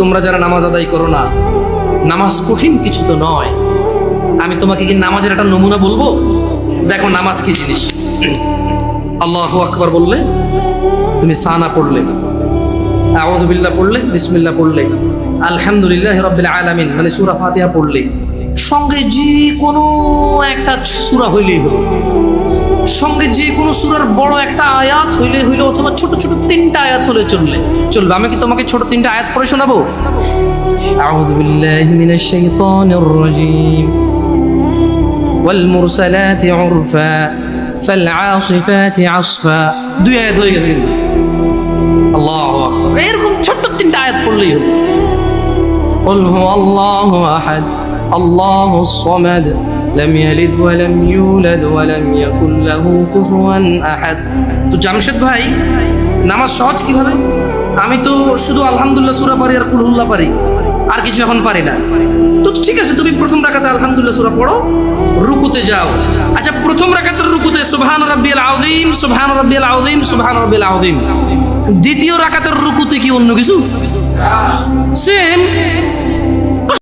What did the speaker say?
তোমরা যারা নামাজ আদায় করো না, নামাজ কঠিন কিছু তো নয়। আমি তোমাকে কি নামাজের একটা নমুনা বলবো? দেখো নামাজ কি জিনিস। আল্লাহু আকবার বললে, তুমি সানা পড়লে, আউযু বিল্লাহ পড়লে, বিসমিল্লাহ পড়লে, আলহামদুলিল্লাহি রাব্বিল আলামিন মানে সূরা ফাতিহা পড়লে, সঙ্গে যে কোনো একটা সূরা হইলেই হলো, সঙ্গে যে কোনো সূরার বড় একটা আয়াত হইলে হইলো, অথবা ছোট ছোট 3টা আয়াত হলে চলবে। আমি কি তোমাকে ছোট 3টা আয়াত পড়ে শোনাবো? আউযু বিল্লাহি মিনাশ শাইতানির রাজীম, ওয়াল মুরসালাতি উরফা ফাল আসিফাতি আসফা। 2 আয়াত হয়ে গেছে। আল্লাহু আকবার। এরকম ছোট 3টা আয়াত পড়লেই হলো। কুল হুয়াল্লাহু আহাদ আল্লাহুস সামাদ লাম ইয়ালিদ ওয়া লাম ইউলাদ ওয়া লাম ইয়াকুল লাহু কুফুয়ান আহাদ। তো জামশেদ ভাই, নামাজ সহজ কিভাবে? আমি তো শুধু আলহামদুলিল্লাহ সূরা পারি আর কুল হুল্লাহ পারি, আর কিছু এখন পারি না। তো ঠিক আছে, তুমি প্রথম রাকাতে আলহামদুলিল্লাহ সূরা পড়ো, রুকুতে যাও। আচ্ছা, প্রথম রাকাতের রুকুতে সুবহান রাব্বিয়াল আযীম, সুবহান রাব্বিয়াল আযীম, সুবহান রাব্বিয়াল আযীম। দ্বিতীয় রাকাতের রুকুতে কি অন্য কিছু? সেম।